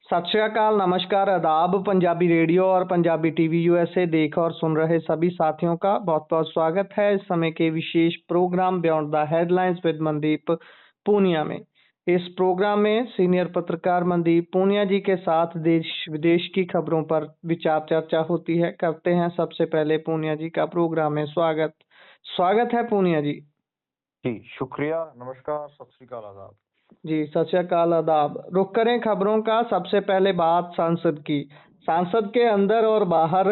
सत श्री अकाल, नमस्कार, आदाब। पंजाबी रेडियो और पंजाबी टीवी यूएसए देख और सुन रहे सभी साथियों का बहुत बहुत स्वागत है इस समय के विशेष programme beyond the headlines with Mandeep Punia में। इस प्रोग्राम में सीनियर पत्रकार मनदीप पूनिया जी के साथ देश विदेश की खबरों पर विचार चर्चा होती है। करते हैं सबसे पहले पूनिया जी का प्रोग्राम में स्वागत है पूनिया जी। जी शुक्रिया, नमस्कार, सत श्री अकाल, आदाब। जी सत श्री अकाल, आदाब। रुक करें खबरों का। सबसे पहले बात संसद की। संसद के अंदर और बाहर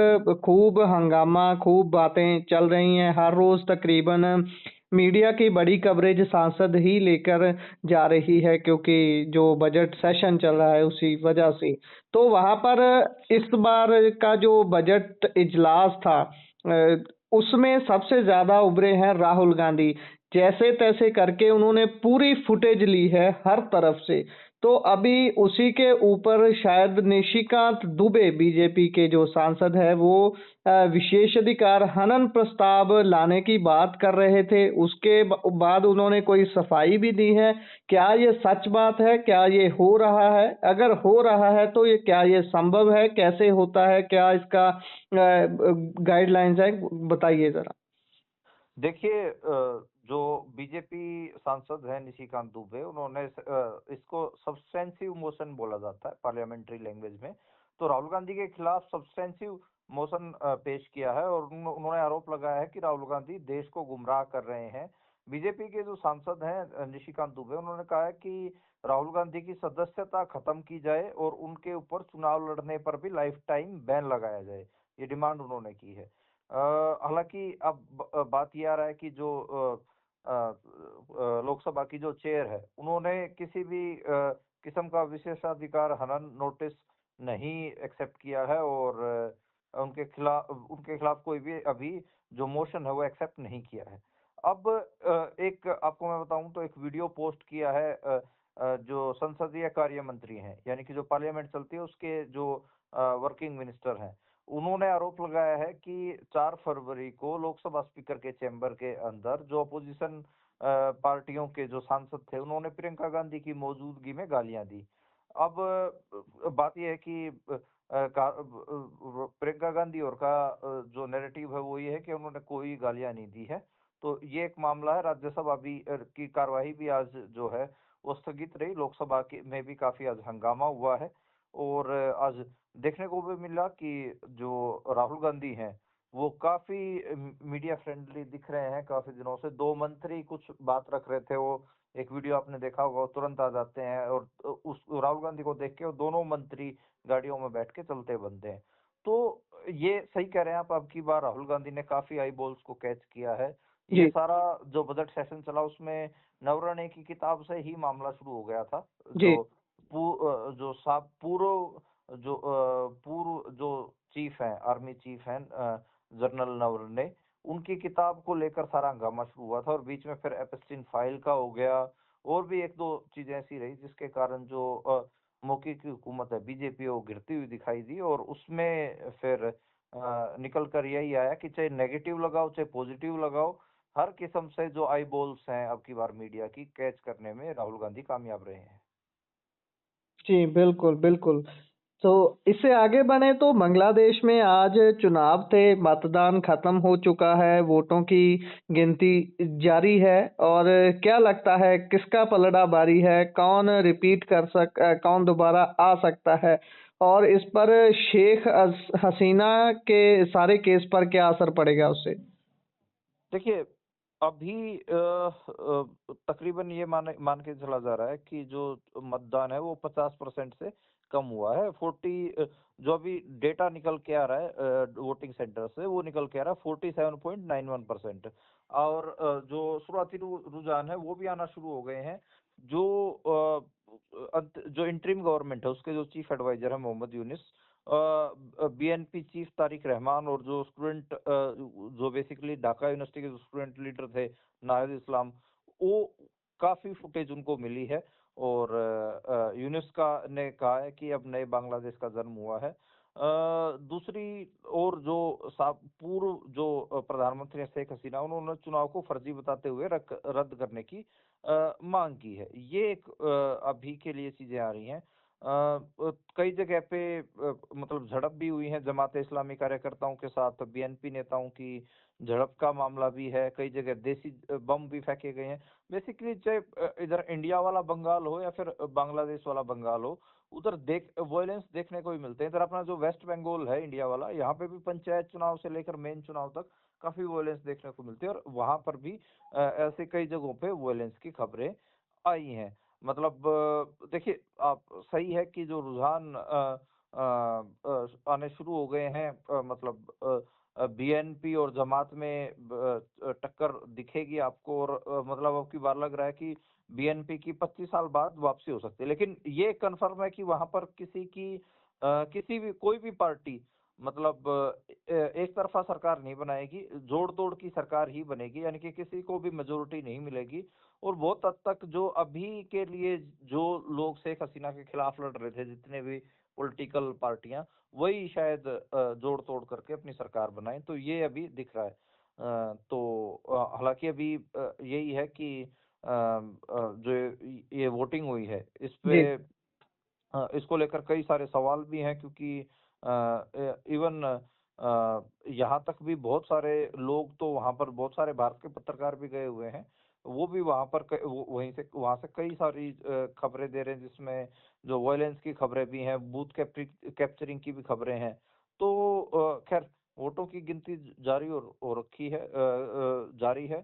खूब हंगामा, खूब बातें चल रही हैं। हर रोज तकरीबन मीडिया की बड़ी कवरेज सांसद ही लेकर जा रही है, क्योंकि जो बजट सेशन चल रहा है उसी वजह से। तो वहां पर इस बार का जो बजट इजलास था, उसमें सबसे ज्यादा उभरे हैं राहुल गांधी। जैसे तैसे करके उन्होंने पूरी फुटेज ली है हर तरफ से। तो अभी उसी के ऊपर शायद निशिकांत दुबे, बीजेपी के जो सांसद है, वो विशेषाधिकार हनन प्रस्ताव लाने की बात कर रहे थे। उसके बाद उन्होंने कोई सफाई भी दी है। क्या ये सच बात है? क्या ये हो रहा है? अगर हो रहा है तो ये क्या ये संभव है? कैसे होता है? क्या इसका गाइडलाइंस है? बताइए जरा। देखिए, जो बीजेपी सांसद हैं निशिकांत दुबे, उन्होंने इसको सब्सटेंसिव मोशन बोला जाता है पार्लियामेंट्री लैंग्वेज में। तो राहुल गांधी के खिलाफ सब्सटेंसिव मोशन पेश किया है और उन्होंने आरोप लगाया है कि राहुल गांधी देश को गुमराह कर रहे हैं। बीजेपी के जो सांसद हैं निशिकांत दुबे, उन्होंने कहा है कि राहुल गांधी की सदस्यता खत्म की जाए और उनके ऊपर चुनाव लड़ने पर भी लाइफ टाइम बैन लगाया जाए। ये डिमांड उन्होंने की है। हालांकि अब बात ये आ रहा है कि जो लोकसभा की जो चेयर है, उन्होंने किसी भी किस्म का विशेषाधिकार हनन नोटिस नहीं एक्सेप्ट किया है और उनके खिलाफ कोई भी अभी जो मोशन है वो एक्सेप्ट नहीं किया है। अब एक आपको मैं बताऊं तो एक वीडियो पोस्ट किया है जो संसदीय कार्य मंत्री हैं, यानी कि जो पार्लियामेंट चलती है उसके जो वर्किंग मिनिस्टर हैं, उन्होंने आरोप लगाया है कि 4 फरवरी को लोकसभा स्पीकर के चैम्बर के अंदर जो अपोजिशन पार्टियों के जो सांसद थे, उन्होंने प्रियंका गांधी की मौजूदगी में गालियां दी। अब बात यह है कि प्रियंका गांधी और का जो नैरेटिव है वो ये है कि उन्होंने कोई गालियां नहीं दी है। तो ये एक मामला है। राज्यसभा भी की कार्यवाही भी आज जो है वो स्थगित रही। लोकसभा में भी काफी आज हंगामा हुआ है और आज देखने को भी मिला कि जो राहुल गांधी हैं वो काफी मीडिया फ्रेंडली दिख रहे हैं। काफी दिनों से 2 मंत्री कुछ बात रख रहे थे, वो एक वीडियो आपने देखा होगा, वो तुरंत आ जाते हैं और उस राहुल गांधी को देख के वो दोनों मंत्री गाड़ियों में बैठ के चलते बनते हैं। तो ये सही कह रहे हैं आप, अब की बार राहुल गांधी ने काफी आई बॉल्स को कैच किया है। ये जी सारा जो बजट सेशन चला उसमें नवरणे की किताब से ही मामला शुरू हो गया था। जी। जो जो साब पूर्व जो पूर्व जो चीफ हैं, आर्मी चीफ हैं, जनरल नरवणे, उनकी किताब को लेकर सारा हंगामा शुरू हुआ था और बीच में फिर एपस्टीन फाइल का हो गया और भी एक दो चीजें ऐसी रही जिसके कारण जो मौके की हुकूमत है बीजेपी वो गिरती हुई दिखाई दी और उसमें फिर निकल कर यही आया कि चाहे नेगेटिव लगाओ चाहे पॉजिटिव लगाओ, हर किस्म से जो आई बॉल्स हैं अब की बार मीडिया की कैच करने में राहुल गांधी कामयाब रहे हैं। जी, बिल्कुल, बिल्कुल। तो इससे आगे बढ़े तो बांग्लादेश में आज चुनाव थे, मतदान खत्म हो चुका है, वोटों की गिनती जारी है। और क्या लगता है किसका पलड़ा भारी है? कौन कौन दोबारा आ सकता है? और इस पर शेख हसीना के सारे केस पर क्या असर पड़ेगा उससे? देखिए, अभी तकरीबन ये मान के चला जा रहा है कि जो मतदान है वो 50% से कम हुआ है। 40 जो अभी डेटा निकल के आ रहा है वोटिंग सेंटर से, वो निकल के आ रहा है 47.91%। और जो शुरुआती रुझान है वो भी आना शुरू हो गए हैं। जो इंटरिम गवर्नमेंट है उसके जो चीफ एडवाइजर है मोहम्मद यूनिस, बीएनपी चीफ तारिक रहमान और जो स्टूडेंट जो बेसिकली ढाका यूनिवर्सिटी के जो स्टूडेंट लीडर थे नाहिद इस्लाम, वो काफी फुटेज उनको मिली है और यूनिस का ने कहा है कि अब नए बांग्लादेश का जन्म हुआ है। दूसरी और जो पूर्व जो प्रधानमंत्री हैं शेख हसीना, उन्होंने चुनाव को फर्जी बताते हुए रद्द करने की मांग की है। ये एक अभी के लिए चीजें आ रही हैं। कई जगह पे मतलब झड़प भी हुई है जमात इस्लामी कार्यकर्ताओं के साथ, बीएनपी नेताओं की झड़प का मामला भी है, कई जगह देसी बम भी फेंके गए हैं। बेसिकली चाहे इधर इंडिया वाला बंगाल हो या फिर बांग्लादेश वाला बंगाल हो, उधर वॉयलेंस देखने को ही मिलते हैं। इधर अपना जो वेस्ट बंगाल है इंडिया वाला, यहाँ पे भी पंचायत चुनाव से लेकर मेन चुनाव तक काफी वॉयलेंस देखने को मिलती है, और वहां पर भी ऐसे कई जगहों पे वॉयलेंस की खबरें आई हैं। मतलब देखिए, आप सही है कि जो रुझान आने शुरू हो गए हैं, मतलब बीएनपी और जमात में टक्कर दिखेगी आपको, और मतलब अब की बार लग रहा है कि बीएनपी की 25 साल बाद वापसी हो सकती है। लेकिन ये कंफर्म है कि वहां पर किसी भी कोई भी पार्टी मतलब एक तरफा सरकार नहीं बनाएगी, जोड़ तोड़ की सरकार ही बनेगी, यानी कि किसी को भी मेजोरिटी नहीं मिलेगी। और बहुत हद तक जो अभी के लिए जो लोग शेख हसीना के खिलाफ लड़ रहे थे, जितने भी पॉलिटिकल पार्टियां, वही शायद जोड़ तोड़ करके अपनी सरकार बनाएं, तो ये अभी दिख रहा है। तो हालांकि अभी यही है कि जो ये वोटिंग हुई है इस पे, जी इसको लेकर कई सारे सवाल भी हैं, क्योंकि इवन यहाँ तक भी बहुत सारे लोग, तो वहाँ पर बहुत सारे भारत के पत्रकार भी गए हुए हैं, वो भी वहाँ पर वहाँ से कई सारी खबरें दे रहे हैं, जिसमें जो वायलेंस की खबरें भी हैं, बूथ कैप्चरिंग की भी खबरें हैं। तो खैर, वोटों की गिनती जारी हो रखी है, जारी है।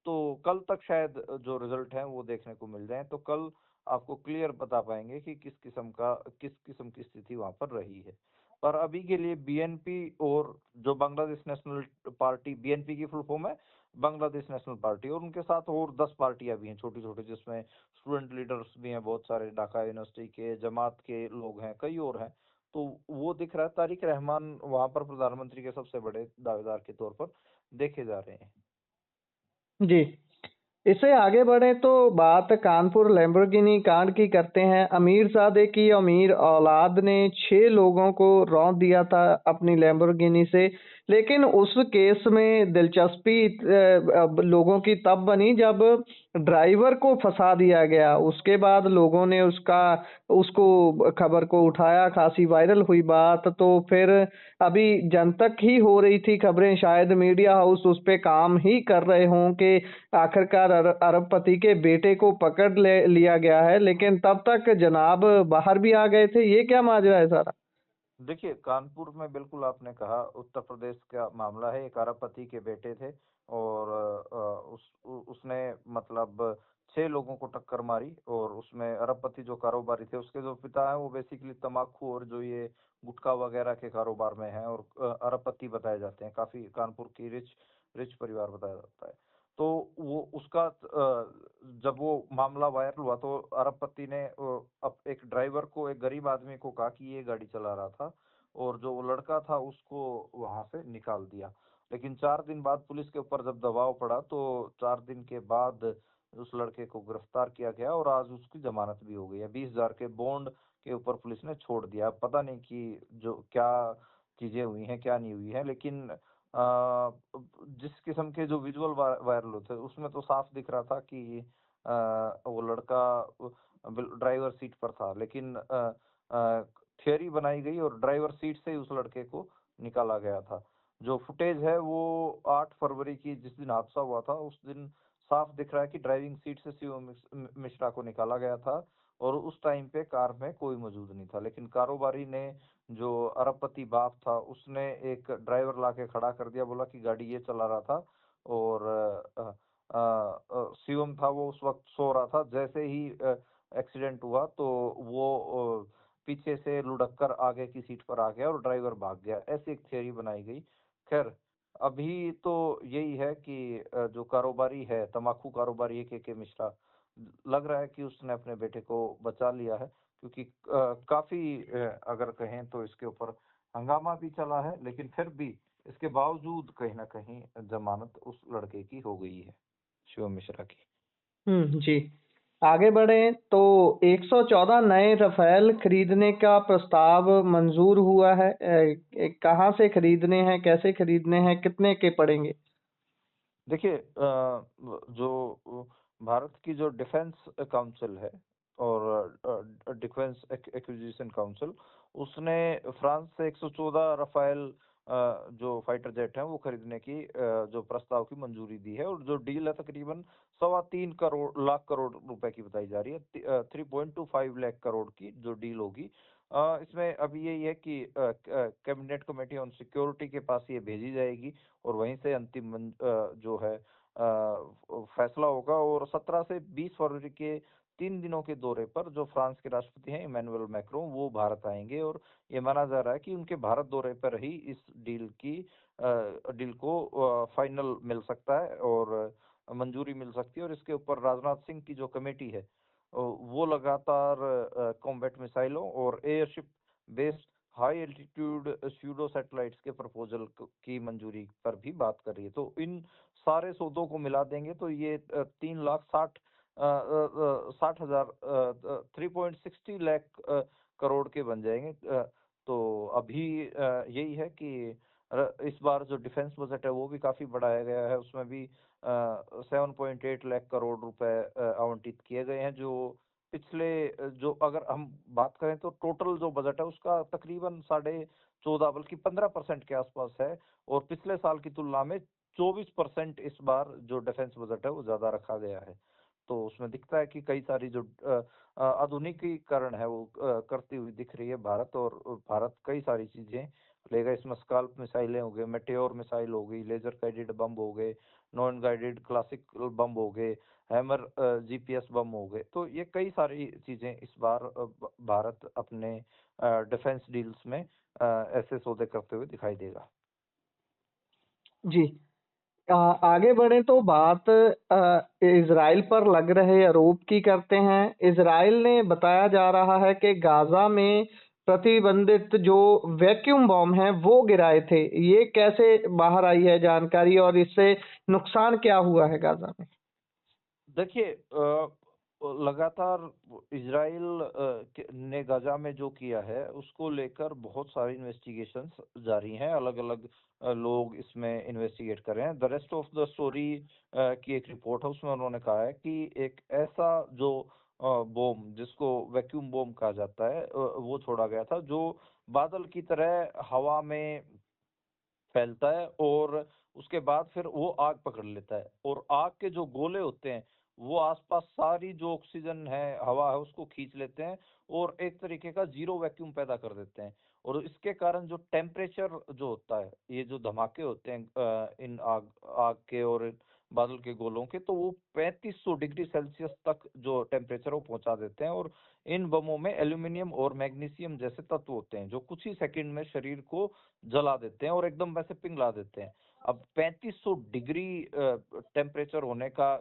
तो कल तक शायद जो रिजल्ट है वो देखने को मिल जाए, तो कल आपको क्लियर बता पाएंगे कि किस किस्म की स्थिति वहां पर रही है। पर अभी के लिए बीएनपी और जो बांग्लादेश नेशनल पार्टी, बीएनपी की फुल फॉर्म है बांग्लादेश नेशनल पार्टी, और उनके साथ और 10 पार्टियां भी हैं छोटी छोटी, जिसमें स्टूडेंट लीडर्स भी हैं बहुत सारे, ढाका यूनिवर्सिटी के, जमात के लोग हैं, कई और हैं। तो वो दिख रहा है, तारिक रहमान वहां पर प्रधानमंत्री के सबसे बड़े दावेदार के तौर पर देखे जा रहे हैं। जी। इससे आगे बढ़े तो बात कानपुर लैम्बोर्गिनी कांड की करते हैं। अमीरजादे की अमीर औलाद ने 6 लोगों को रौंद दिया था अपनी लैम्बोर्गिनी से, लेकिन उस केस में दिलचस्पी अब लोगों की तब बनी जब ड्राइवर को फंसा दिया गया। उसके बाद लोगों ने उसको खबर को उठाया, खासी वायरल हुई बात। तो फिर अभी जनतक ही हो रही थी खबरें, शायद मीडिया हाउस उस पे काम ही कर रहे हों कि आखिरकार अरबपति के बेटे को पकड़ लिया गया है, लेकिन तब तक जनाब बाहर भी आ गए थे। ये क्या माजरा है सारा? देखिए, कानपुर में बिल्कुल आपने कहा, उत्तर प्रदेश का मामला है। एक अरबपति के बेटे थे, और उसने मतलब 6 लोगों को टक्कर मारी, और उसमें अरबपति जो कारोबारी थे, उसके जो पिता हैं वो बेसिकली तम्बाकू और जो ये गुटखा वगैरह के कारोबार में हैं, और अरबपति बताए जाते हैं, काफी कानपुर की रिच रिच परिवार बताया जाता है। तो वो उसका जब वो मामला वायरल हुआ, तो अरबपति ने अब एक ड्राइवर को, एक गरीब आदमी को कहा कि ये गाड़ी चला रहा था, और जो वो लड़का था उसको वहां से निकाल दिया। लेकिन 4 दिन बाद पुलिस के ऊपर जब दबाव पड़ा, तो 4 दिन के बाद उस लड़के को गिरफ्तार किया गया, और आज उसकी जमानत भी हो गई है। 20,000 के बॉन्ड के ऊपर पुलिस ने छोड़ दिया। पता नहीं कि जो क्या चीजें हुई हैं, क्या नहीं हुई है, लेकिन जिस किस्म के जो विजुअल वायरल होते हैं, उसमें तो साफ दिख रहा था कि वो लड़का ड्राइवर सीट पर था, लेकिन थियरी बनाई गई और ड्राइवर सीट से ही उस लड़के को निकाला गया था। जो फुटेज है वो 8 फरवरी की, जिस दिन हादसा हुआ था, उस दिन साफ दिख रहा है कि ड्राइविंग सीट से शिवम मिश्रा को निकाला गया था, और उस टाइम पे कार में कोई मौजूद नहीं था। लेकिन कारोबारी ने, जो अरबपति बाप था, उसने एक ड्राइवर लाके खड़ा कर दिया, बोला कि गाड़ी ये चला रहा था, और शिवम था वो उस वक्त सो रहा था। जैसे ही एक्सीडेंट हुआ, तो वो पीछे से लुढ़क कर आगे की सीट पर आ गया और ड्राइवर भाग गया। ऐसी एक थियरी बनाई गई। खैर, अभी तो यही है कि जो कारोबारी है, तम्बाकू कारोबारी के मिश्रा, लग रहा है कि उसने अपने बेटे को बचा लिया है, क्योंकि काफी अगर कहें तो इसके ऊपर हंगामा भी चला है, लेकिन फिर भी इसके बावजूद कहीं ना कहीं जमानत उस लड़के की हो गई है, शिवम मिश्रा की। जी। आगे बढ़े तो 114 नए रफेल खरीदने का प्रस्ताव मंजूर हुआ है। कहाँ से खरीदने हैं, कैसे खरीदने हैं, कितने के पड़ेंगे? देखिए, जो भारत की जो डिफेंस काउंसिल है, और डिफेंस एक्विजिशन काउंसिल, उसने फ्रांस से 114 राफेल जो फाइटर जेट हैं वो खरीदने की जो प्रस्ताव की मंजूरी दी है, और जो डील है तकरीबन 3.25 लाख करोड़ रुपए की बताई जा रही है। 3.25 लाख करोड़ की जो डील होगी। इसमें अभी यही है कि कैबिनेट कमेटी ऑन सिक्योरिटी के पास ये भेजी जाएगी, और वहीं से अंतिम जो है फैसला होगा। और 17 से 20 फरवरी के 3 दिनों के दौरे पर जो फ्रांस के राष्ट्रपति हैं इमैनुअल मैक्रों, वो भारत आएंगे, और ये माना जा रहा है कि उनके भारत दौरे पर ही इस डील को फाइनल मिल सकता है और मंजूरी मिल सकती है। और इसके ऊपर राजनाथ सिंह की जो कमेटी है वो लगातार कॉम्बैट मिसाइलों और airship based high altitude pseudo satellites के प्रपोजल की मंजूरी पर भी बात कर रही है। तो इन सारे सौदों को मिला देंगे तो ये 3,60,000 3.60 लाख करोड़ के बन जाएंगे। तो अभी यही है कि इस बार जो डिफेंस बजट है वो भी काफी बढ़ाया गया है। उसमें भी 7.8 लाख करोड़ रुपए आवंटित किए गए हैं, जो पिछले जो अगर हम बात करें तो टोटल जो बजट है उसका तकरीबन 14.5 बल्कि 15% के आसपास है, और पिछले साल की तुलना में 24% इस बार जो डिफेंस बजट है वो ज्यादा रखा गया है। तो उसमें दिखता है कि कई सारी जो आधुनिकीकरण है वो करती हुई दिख रही है भारत, और भारत कई सारी चीजें लेगा। इसमें स्काल्प मिसाइलें हो गए, मेटेओर मिसाइल हो गई, लेजर गाइडेड बम हो गए, नॉन गाइडेड क्लासिक बम हो गए, हैमर जीपीएस बम हो गए। तो ये कई सारी चीजें इस बार भारत अपने डिफेंस डील्स में ऐसे सौदे करते हुए दिखाई देगा। जी। आगे बढ़े तो बात इजराइल पर लग रहे आरोप की करते हैं। इजराइल ने बताया जा रहा है कि गाजा में प्रतिबंधित जो वैक्यूम बॉम्ब हैं वो गिराए थे। ये कैसे बाहर आई है जानकारी, और इससे नुकसान क्या हुआ है गाजा में? देखिए, लगातार इजराइल ने गाजा में जो किया है उसको लेकर बहुत सारी इन्वेस्टिगेशंस जारी हैं। अलग अलग लोग इसमें इन्वेस्टिगेट कर रहे हैं। The rest of the story की एक रिपोर्ट है, उसमें उन्होंने कहा है कि एक ऐसा जो बॉम्ब जिसको वैक्यूम बॉम्ब कहा जाता है वो छोड़ा गया था, जो बादल की तरह हवा में फैलता है, और उसके बाद फिर वो आग पकड़ लेता है, और आग के जो गोले होते हैं वो आसपास सारी जो ऑक्सीजन है, हवा है, उसको खींच लेते हैं, और एक तरीके का जीरो वैक्यूम पैदा कर देते हैं। और इसके कारण जो टेम्परेचर जो होता है, ये जो धमाके होते हैं इन आग आग के और बादल के गोलों के, तो वो 3500 डिग्री सेल्सियस तक जो टेम्परेचर वो पहुंचा देते हैं। और इन बमों में एल्यूमिनियम और मैग्नीशियम जैसे तत्व होते हैं जो कुछ ही सेकंड में शरीर को जला देते हैं और एकदम वैसे पिघला देते हैं। अब 3500 डिग्री टेम्परेचर होने का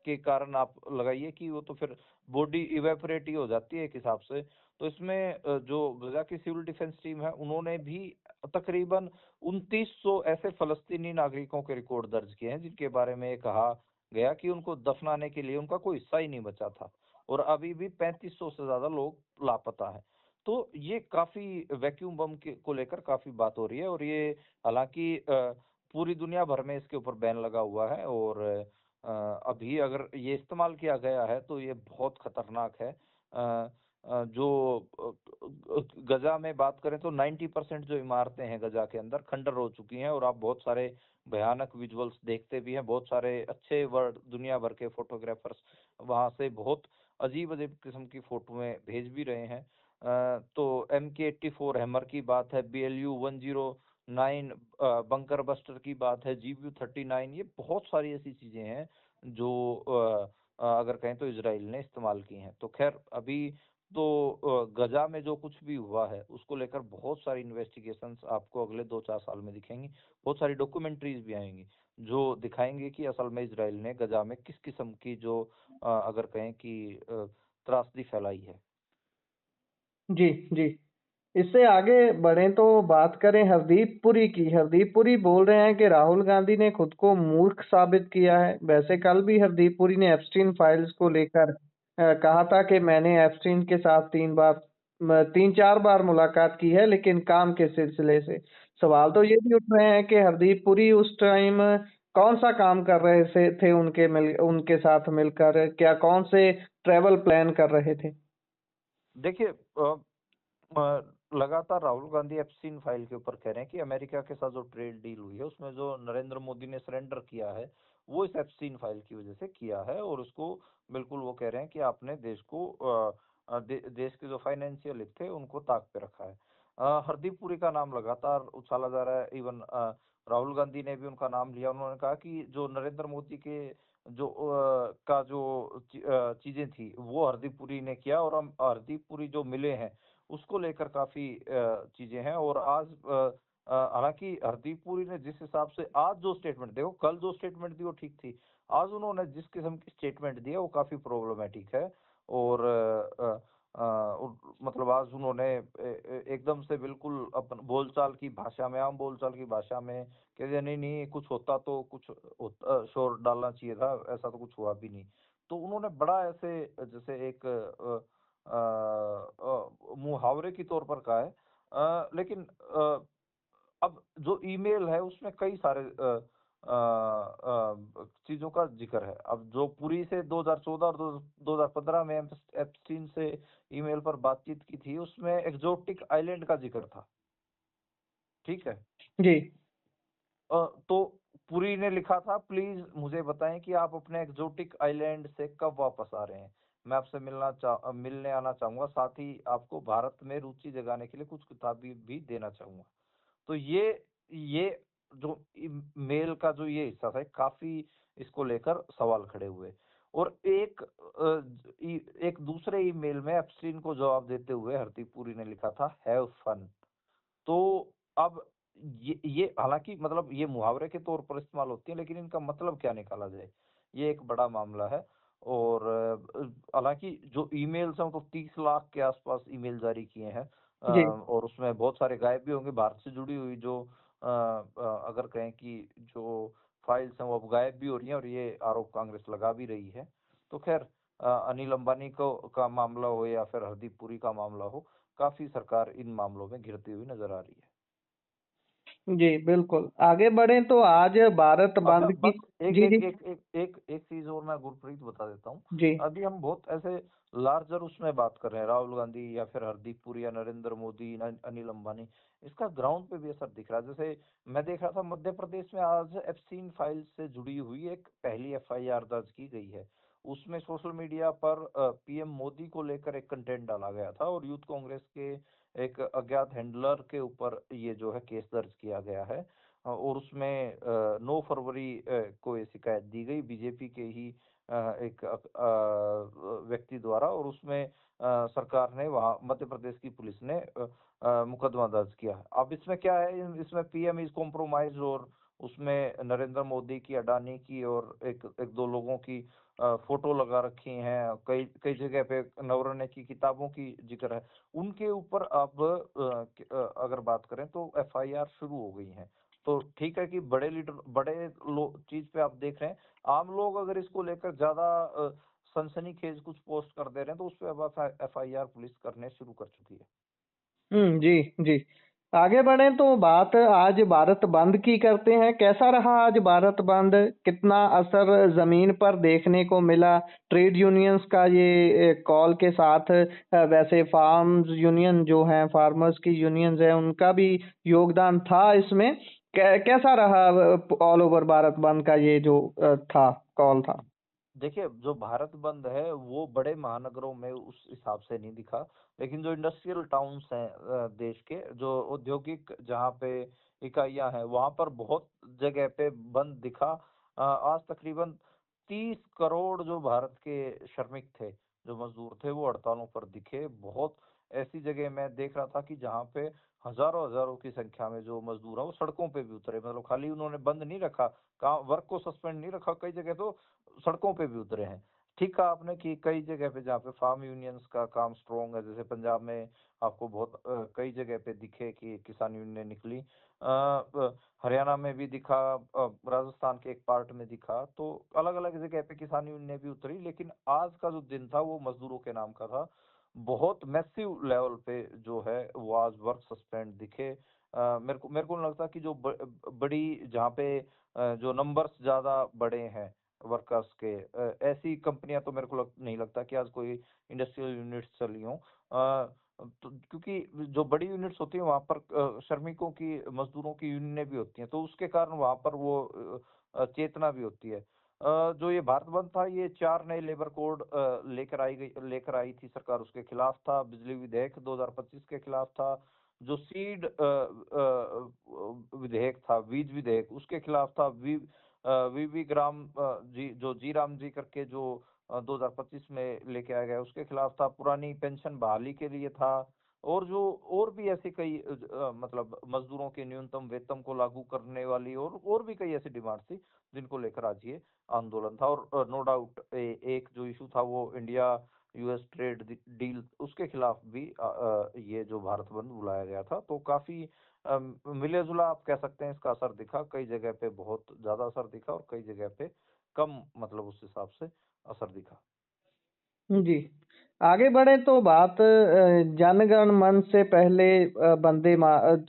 के कारण आप लगाइए कि वो तो फिर बॉडी इवेपोरेट ही हो जाती है एक हिसाब से। तो इसमें जो गजा की सिविल डिफेंस टीम है उन्होंने भी तकरीबन 2900 ऐसे फलस्तीनी नागरिकों के रिकॉर्ड दर्ज किए हैं जिनके बारे में ये कहा गया कि उनको दफनाने के लिए उनका कोई हिस्सा ही नहीं बचा था, और अभी भी 3500 से ज्यादा लोग लापता हैं। तो ये काफी वैक्यूम बम के को लेकर काफी बात हो रही है, और ये हालांकि पूरी दुनिया भर में इसके ऊपर बैन लगा हुआ है, और अभी अगर ये इस्तेमाल किया गया है तो ये बहुत खतरनाक है। जो गजा में बात करें तो 90% जो इमारतें हैं गजा के अंदर खंडर हो चुकी हैं, और आप बहुत सारे भयानक विजुअल्स देखते भी हैं। बहुत सारे अच्छे वर्ल्ड दुनिया भर के फोटोग्राफर्स वहां से बहुत अजीब अजीब किस्म की फोटोएं भेज भी रहे हैं। तो MK-84 हैमर की बात है, BLU-109 बंकर बस्टर की बात है, GBU-39, ये बहुत सारी ऐसी चीजें हैं जो अगर कहें तो इजराइल ने इस्तेमाल की हैं। तो खैर अभी तो गजा में जो कुछ भी हुआ है उसको लेकर बहुत सारी इन्वेस्टिगेशंस आपको अगले 2-4 साल में दिखेंगी। बहुत सारी डॉक्यूमेंट्रीज भी आएंगी जो दिखाएंगे कि असल में इजराइल ने गजा में किस किस्म की जो अगर कहें कि त्रासदी फैलाई है। जी, जी। इससे आगे बढ़ें तो बात करें हरदीप पुरी की। हरदीप पुरी बोल रहे हैं कि राहुल गांधी ने खुद को मूर्ख साबित किया है। वैसे कल भी हरदीप पुरी ने एप्स्टीन फाइल्स को लेकर कहा था कि मैंने एप्स्टीन के साथ 3-4 बार मुलाकात की है, लेकिन काम के सिलसिले से। सवाल तो ये भी उठ रहे हैं कि हरदीप पुरी उस टाइम कौन सा काम कर रहे थे उनके साथ मिलकर? क्या कौन से ट्रैवल प्लान कर रहे थे? देखिए लगातार राहुल गांधी एप्स्टीन फाइल के ऊपर कह रहे हैं कि अमेरिका के साथ जो ट्रेड डील हुई है उसमें जो नरेंद्र मोदी ने सरेंडर किया है वो इस एप्स्टीन फाइल की वजह से किया है, और उसको बिल्कुल वो कह रहे हैं कि आपने देश को देश के जो फाइनेंशियल हित थे उनको ताक पे रखा है। हरदीप पुरी का नाम लगातार उछाला जा रहा है। इवन राहुल गांधी ने भी उनका नाम लिया। उन्होंने कहा कि जो नरेंद्र मोदी के जो का जो चीजें थी वो हरदीप पुरी ने किया, और हम हरदीप पुरी जो मिले हैं उसको लेकर काफ़ी चीज़ें हैं। और आज हालाँकि हरदीप पुरी ने जिस हिसाब से आज जो स्टेटमेंट देखो, कल जो स्टेटमेंट दी वो ठीक थी। आज उन्होंने जिस किस्म की स्टेटमेंट दी है वो काफ़ी प्रॉब्लमैटिक है। और मतलब आज उन्होंने एकदम से बिल्कुल अपन बोलचाल की भाषा में, आम बोलचाल की भाषा में कह दिया, नहीं, नहीं कुछ होता तो कुछ शोर डालना चाहिए था, ऐसा तो कुछ हुआ भी नहीं। तो उन्होंने बड़ा ऐसे जैसे एक मुहावरे के तौर पर कहा है। लेकिन अब जो ईमेल है उसमें कई सारे चीज़ों का ज़िक्र है। अब जो पुरी से 2014 और 2015 में एप्स्टीन से ईमेल पर बातचीत की थी, उसमें एक्सोटिक आइलैंड का ज़िक्र था। ठीक है? जी। तो पुरी ने लिखा था, प्लीज मुझे बताएं कि आप अपने एक्सोटिक आइलैंड से कब वापस आ रहे हैं। मैं आपसे मिलने आना चाहूंगा, साथ ही आपको भारत में रुचि जगाने के लिए कुछ किताबें भी देना चाहूंगा। तो ये जो मेल का जो ये हिस्सा था, काफी इसको लेकर सवाल खड़े हुए। और एक दूसरे ईमेल में एप्स्टीन को जवाब देते हुए हरदीप पुरी ने लिखा था, हैव फन। तो अब ये हालाँकि मतलब ये मुहावरे के तौर पर इस्तेमाल होती है, लेकिन इनका मतलब क्या निकाला जाए, ये एक बड़ा मामला है। और हालाँकि जो ईमेल्स हैं वो तो 30 लाख के आसपास ईमेल जारी किए हैं। जी। और उसमें बहुत सारे गायब भी होंगे, भारत से जुड़ी हुई जो अगर कहें कि जो फाइल्स हैं वो अब गायब भी हो रही हैं, और ये आरोप कांग्रेस लगा भी रही है। तो खैर अनिल अंबानी को का मामला हो या फिर हरदीप पुरी का मामला हो, काफ़ी सरकार इन मामलों में घिरती हुई नज़र आ रही है। जी, बिल्कुल। आगे बढ़ें तो आज भारत अच्छा, बंद की। बस एक जी, एक जी। एक एक एक एक चीज़ और मैं गुरप्रीत बता देता हूँ। जी। अभी हम बहुत ऐसे लार्जर उसमें बात कर रहे हैं, राहुल गांधी या फिर हरदीप पुरी या नरेंद्र मोदी, अनिल अंबानी। इसका ग्राउंड पे भी असर दिख रहा है। जैसे मैं देख रहा था, मध्य प्रदेश में आज एप्स्टीन फाइल से जुड़ी हुई एक पहली एफआईआर दर्ज की गई है। उसमें सोशल मीडिया पर पीएम मोदी को लेकर एक कंटेंट डाला गया था, और यूथ कांग्रेस के एक अज्ञात हैंडलर के ऊपर ये जो है केस दर्ज किया गया है। और उसमें 9 फरवरी को ये शिकायत दी गई बीजेपी के ही एक व्यक्ति द्वारा। और उसमें सरकार ने, वहाँ मध्य प्रदेश की पुलिस ने मुकदमा दर्ज किया। अब इसमें क्या है, इसमें पीएम इज कॉम्प्रोमाइज, और उसमें नरेंद्र मोदी की, अडानी की और एक एक दो लोगों की फोटो लगा रखी हैं। कई कई जगह पे नवरत्न की किताबों की जिक्र है। उनके ऊपर अब अगर बात करें तो एफआईआर शुरू हो गई है। तो ठीक है कि बड़े लीडर, बड़े लोग चीज पे आप देख रहे हैं। आम लोग अगर इसको लेकर ज्यादा सनसनीखेज कुछ पोस्ट कर दे रहे हैं, तो उस पे अब एफआईआर पुलिस करने शुरू कर चुकी है। जी, जी। आगे बढ़ें तो बात आज भारत बंद की करते हैं। कैसा रहा आज भारत बंद? कितना असर ज़मीन पर देखने को मिला? ट्रेड यूनियंस का ये कॉल के साथ वैसे फार्म्स यूनियन जो हैं, फार्मर्स की यूनियंस हैं, उनका भी योगदान था इसमें। कैसा रहा ऑल ओवर भारत बंद का ये जो था, कॉल था? देखिए, जो भारत बंद है वो बड़े महानगरों में उस हिसाब से नहीं दिखा, लेकिन जो इंडस्ट्रियल टाउन्स हैं देश के, जो औद्योगिक जहाँ पे इकाइयां हैं, वहां पर बहुत जगह पे बंद दिखा। आज तकरीबन 30 करोड़ जो भारत के श्रमिक थे, जो मजदूर थे, वो हड़तालों पर दिखे। बहुत ऐसी जगह मैं देख रहा था कि जहाँ पे हजारों हजारों की संख्या में जो मजदूर हैं वो सड़कों पे भी उतरे। मतलब खाली उन्होंने बंद नहीं रखा, काम वर्क को सस्पेंड नहीं रखा, कई जगह तो सड़कों पे भी उतरे हैं। ठीक कहा आपने कि कई जगह पे जहाँ पे फार्म यूनियंस का काम स्ट्रॉन्ग है, जैसे पंजाब में आपको बहुत कई जगह पे दिखे कि किसान यूनियन निकली। हरियाणा में भी दिखा, राजस्थान के एक पार्ट में दिखा। तो अलग अलग जगह पे किसान यूनियन भी उतरी। लेकिन आज का जो दिन था वो मजदूरों के नाम का था। बहुत मैसिव लेवल पे जो है वो आज वर्क सस्पेंड दिखे। मेरे को नहीं लगता कि जो बड़ी जहाँ पे जो नंबर्स ज्यादा बड़े हैं, वर्कर्स के। ऐसी कंपनियां तो मेरे को नहीं लगता कि आज कोई इंडस्ट्रियल यूनिट्स चली हों। तो क्योंकि जो बड़ी यूनिट्स होती हैं वहां पर श्रमिकों की, मजदूरों की यूनियनें भी होती हैं, तो उसके कारण वहां पर वो चेतना भी होती है। जो ये भारत बंद था, ये 4 नए लेबर कोड लेकर आई थी सरकार, उसके खिलाफ था। बिजली विधेयक 2025 के खिलाफ था। जो सीड विधेयक था, बीज विधेयक, उसके खिलाफ था। वीवी ग्राम जी, जो जी राम जी करके जो 2025 में लेके आया गया, उसके खिलाफ था। पुरानी पेंशन बहाली के लिए था। और भी ऐसी कई मतलब मजदूरों के न्यूनतम वेतन को लागू करने वाली और भी कई ऐसी डिमांड थी जिनको लेकर आज ये आंदोलन था। और नो डाउट एक जो इशू था वो इंडिया यूएस ट्रेड डील, उसके खिलाफ भी ये जो भारत बंद बुलाया गया था। तो काफी मिले जुला आप कह सकते हैं इसका असर दिखा। कई जगह पे बहुत ज्यादा असर दिखा और कई जगह पे कम, मतलब उस हिसाब से असर दिखा। जी। आगे बढ़े तो बात जन गण मन से पहले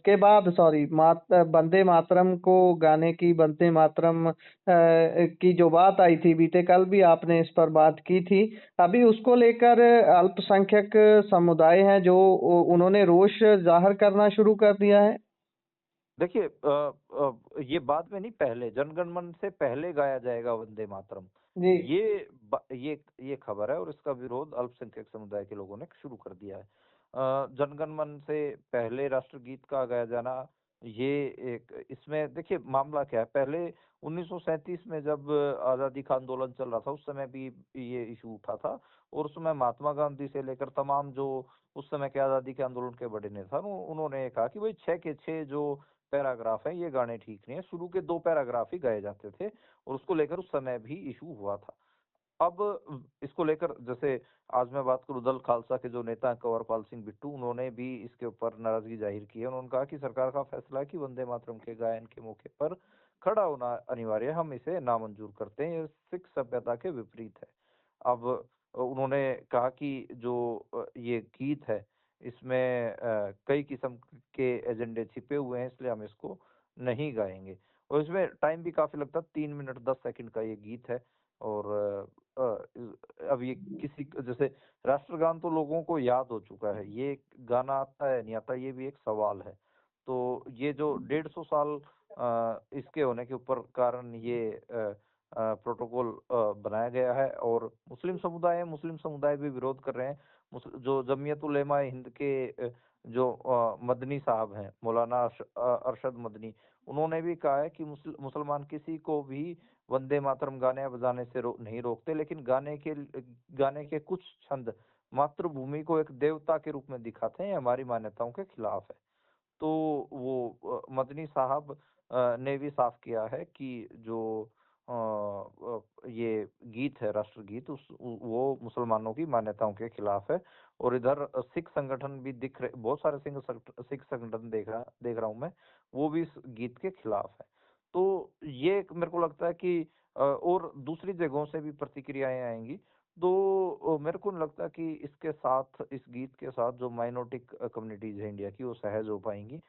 के बाद सॉरी वंदे मातरम को गाने की, वंदे मातरम की जो बात आई थी बीते कल भी आपने इस पर बात की थी। अभी उसको लेकर अल्पसंख्यक समुदाय है जो उन्होंने रोष जाहिर करना शुरू कर दिया है। देखिए ये बाद में नहीं, पहले जनगण मन से पहले गाया जाएगा वंदे मातरम। जी। ये खबर है और इसका विरोध अल्पसंख्यक समुदाय के लोगों ने शुरू कर दिया है। जनगण मन से पहले राष्ट्रगीत का गाया जाना, ये एक, इसमें देखिए मामला क्या है। पहले 1937 में जब आजादी का आंदोलन चल रहा था, उस समय भी ये इशू उठा था। और उस समय महात्मा गांधी से लेकर तमाम जो उस समय के आजादी के आंदोलन के बड़े नेता, उन्होंने कहा कि भाई 6 के 6 जो पैराग्राफ है ये गाने ठीक नहीं है। शुरू के 2 पैराग्राफ ही गाए जाते थे और उसको लेकर उस समय भी इशू हुआ था। अब इसको लेकर, जैसे आज मैं बात करूं, दल खालसा के जो नेता हैं कंवरपाल सिंह बिट्टू, उन्होंने भी इसके ऊपर नाराजगी जाहिर की है। उन्होंने कहा कि सरकार का फैसला है कि वंदे मातरम के गायन के मौके पर खड़ा होना अनिवार्य है, हम इसे नामंजूर करते हैं, ये सिख सभ्यता के विपरीत है। अब उन्होंने कहा कि जो ये गीत है, इसमें कई किस्म के एजेंडे छिपे हुए हैं, इसलिए हम इसको नहीं गाएंगे। और इसमें टाइम भी काफी लगता है, 3 मिनट 10 सेकंड का ये गीत है। और अब ये किसी जैसे राष्ट्रगान तो लोगों को याद हो चुका है, ये गाना आता है नहीं आता, ये भी एक सवाल है। तो ये जो 150 साल इसके होने के ऊपर कारण ये प्रोटोकॉल बनाया गया है। और मुस्लिम समुदाय भी विरोध कर रहे हैं। जो जमीयत उलेमा हिंद के जो मदनी साहब हैं, मौलाना अरशद मदनी, उन्होंने भी कहा है कि मुसलमान किसी को भी वंदे मातरम गाने बजाने से नहीं रोकते, लेकिन गाने के कुछ छंद मातृभूमि को एक देवता के रूप में दिखाते हैं, ये हमारी मान्यताओं के खिलाफ है। तो वो मदनी साहब ने भी साफ किया है कि जो ये गीत है राष्ट्रगीत, वो मुसलमानों की मान्यताओं के खिलाफ है। और इधर सिख संगठन भी दिख रहे, बहुत सारे सिख संगठन देख रहा हूं मैं, वो भी इस गीत के खिलाफ है। तो ये मेरे को लगता है कि और दूसरी जगहों से भी प्रतिक्रियाएं आएंगी। तो मेरे को नहीं लगता कि इसके साथ, इस गीत के साथ जो माइनॉरिटी कम्युनिटीज है इंडिया की, वो सहज हो पाएंगी।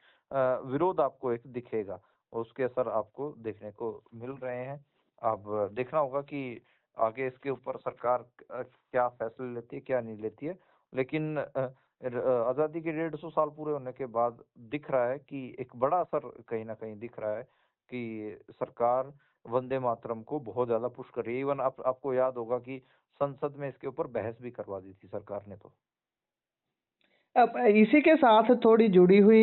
विरोध आपको एक दिखेगा और उसके असर आपको देखने को मिल रहे हैं। अब देखना होगा कि आगे इसके ऊपर सरकार क्या फैसले लेती है, क्या नहीं लेती है। लेकिन आजादी के 150 साल पूरे होने के बाद दिख रहा है कि एक बड़ा असर कहीं ना कहीं दिख रहा है कि सरकार वंदे मातरम को बहुत ज्यादा पुश कर रही है। इवन आपको याद होगा कि संसद में इसके ऊपर बहस भी करवा दी थी सरकार ने। तो अब इसी के साथ थोड़ी जुड़ी हुई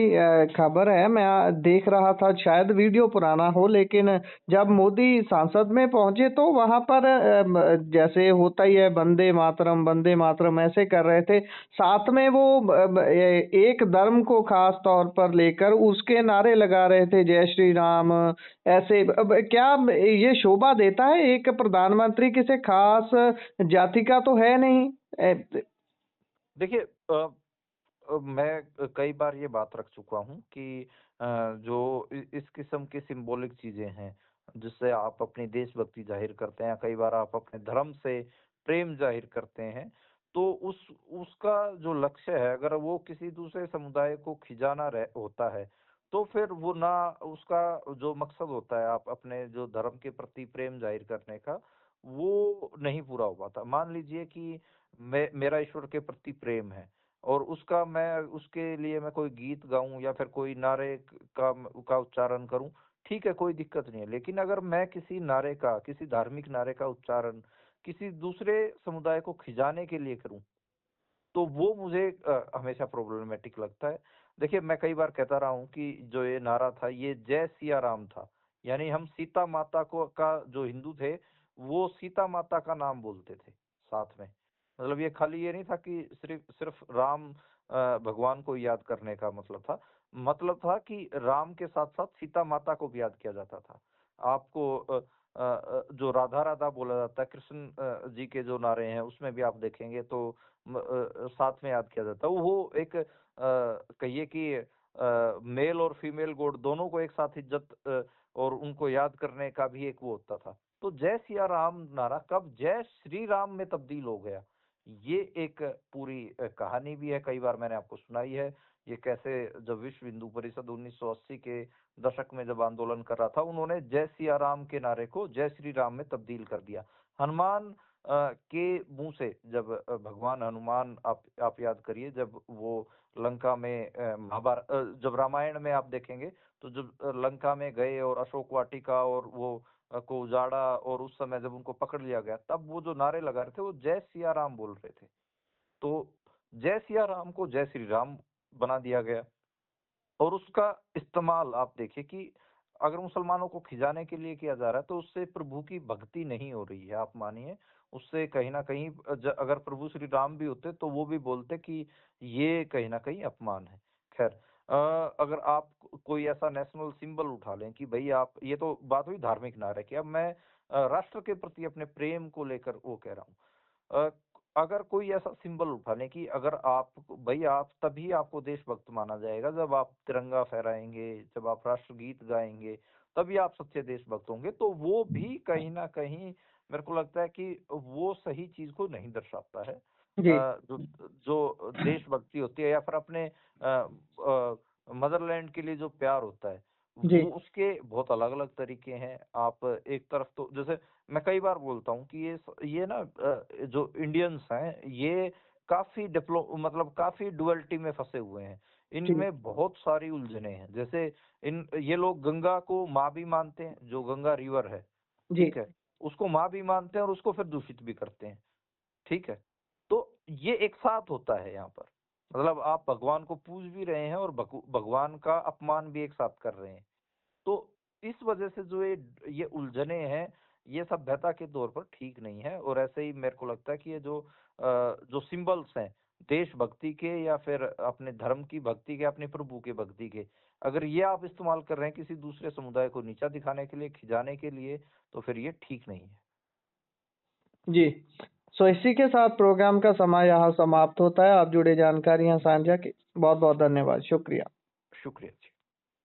खबर है। मैं देख रहा था, शायद वीडियो पुराना हो, लेकिन जब मोदी संसद में पहुंचे तो वहां पर जैसे होता ही है, वंदे मातरम ऐसे कर रहे थे। साथ में वो एक धर्म को खास तौर पर लेकर उसके नारे लगा रहे थे, जय श्री राम। ऐसे अब क्या ये शोभा देता है? एक प्रधानमंत्री किसी खास जाति का तो है नहीं। देखिए मैं कई बार ये बात रख चुका हूँ कि जो इस किस्म की सिंबॉलिक चीजें हैं, जिससे आप अपनी देशभक्ति जाहिर करते हैं, कई बार आप अपने धर्म से प्रेम जाहिर करते हैं, तो उसका जो लक्ष्य है, अगर वो किसी दूसरे समुदाय को खिजाना होता है, तो फिर वो ना, उसका जो मकसद होता है आप अपने जो धर्म के प्रति प्रेम जाहिर करने का, वो नहीं पूरा हो पाता। मान लीजिए कि मेरा ईश्वर के प्रति प्रेम है और उसके लिए मैं कोई गीत गाऊँ या फिर कोई नारे का उच्चारण करूँ, ठीक है, कोई दिक्कत नहीं है। लेकिन अगर मैं किसी धार्मिक नारे का उच्चारण किसी दूसरे समुदाय को खिजाने के लिए करूँ, तो वो मुझे हमेशा प्रॉब्लमैटिक लगता है। देखिए, मैं कई बार कहता रहा हूँ कि जो ये नारा था, ये जय सिया राम था। यानी हम सीता माता को का जो हिंदू थे, वो सीता माता का नाम बोलते थे साथ में। मतलब ये खाली ये नहीं था कि सिर्फ सिर्फ राम भगवान को याद करने का मतलब था। मतलब था कि राम के साथ-साथ सीता माता को भी याद किया जाता था। आपको जो राधा राधा बोला जाता है, कृष्ण जी के जो नारे हैं, उसमें भी आप देखेंगे तो साथ में याद किया जाता है। वो एक कहिए कि मेल और फीमेल गॉड दोनों को एक साथ इज्जत और उनको याद करने का भी एक वो होता था। तो जय सिया राम नारा कब जय श्री राम में तब्दील हो गया, ये एक पूरी कहानी भी है, कई बार मैंने आपको सुनाई है। ये कैसे जब विश्व हिंदू परिषद 1980 के दशक में जब आंदोलन कर रहा था, उन्होंने जय सिया राम के नारे को जय श्री राम में तब्दील कर दिया। हनुमान के मुँह से जब भगवान हनुमान आप याद करिए, जब वो लंका में जब रामायण में आप देखेंगे तो जब लंका में गए और अशोक वाटिका और वो को उजाड़ा और उस समय जब उनको पकड़ लिया गया, तब वो जो नारे लगा रहे थे वो जय सिया राम बोल रहे थे। तो जय सिया राम को जय श्री राम बना दिया गया। और उसका इस्तेमाल आप देखिए कि अगर मुसलमानों को खिजाने के लिए किया जा रहा है, तो उससे प्रभु की भक्ति नहीं हो रही है, आप मानिए। उससे कहीं न कहीं अगर प्रभु श्री राम भी होते, तो वो भी बोलते कि ये कहीं न कहीं अपमान है। ख़ैर, अगर आप कोई ऐसा नेशनल सिंबल उठा लें कि भई आप, ये तो बात हुई धार्मिक नारे की, अब मैं राष्ट्र के प्रति अपने प्रेम को लेकर वो कह रहा हूँ। अगर कोई ऐसा सिंबल उठा लें कि अगर आप भई आप तभी आपको देशभक्त माना जाएगा जब आप तिरंगा फहराएँगे, जब आप राष्ट्रगीत गाएँगे, तभी आप सच्चे देशभक्त होंगे। तो वो भी कहीं न कहीं मेरे को लगता है कि वो सही चीज़ को नहीं दर्शाता है। जी, जो जो देशभक्ति होती है या फिर अपने मदरलैंड के लिए जो प्यार होता है, जी, वो उसके बहुत अलग-अलग तरीके हैं। आप एक तरफ तो जैसे मैं कई बार बोलता हूँ कि ये ना जो इंडियंस हैं, ये काफ़ी मतलब काफ़ी डुअलिटी में फँसे हुए हैं। जी, इनमें बहुत सारी उलझनें हैं। जैसे ये लोग गंगा को माँ भी मानते हैं, जो गंगा रिवर है, जी, ठीक है? उसको माँ भी मानते हैं और उसको फिर दूषित भी करते हैं, ठीक है? तो ये एक साथ होता है यहाँ पर। मतलब आप भगवान को पूज भी रहे हैं और भगवान का अपमान भी एक साथ कर रहे हैं। तो इस वजह से जो ये उलझने हैं, ये सभ्यता के तौर पर ठीक नहीं है। और ऐसे ही मेरे को लगता है कि ये जो सिंबल्स हैं देशभक्ति के या फिर अपने धर्म की भक्ति के, अपने प्रभु के भक्ति के, अगर ये आप इस्तेमाल कर रहे हैं किसी दूसरे समुदाय को नीचा दिखाने के लिए, खिजाने के लिए, तो फिर ये ठीक नहीं है। जी। सो इसी के साथ प्रोग्राम का समय यहाँ समाप्त होता है। आप जुड़े जानकारियाँ साझा की, बहुत-बहुत धन्यवाद। शुक्रिया। शुक्रिया।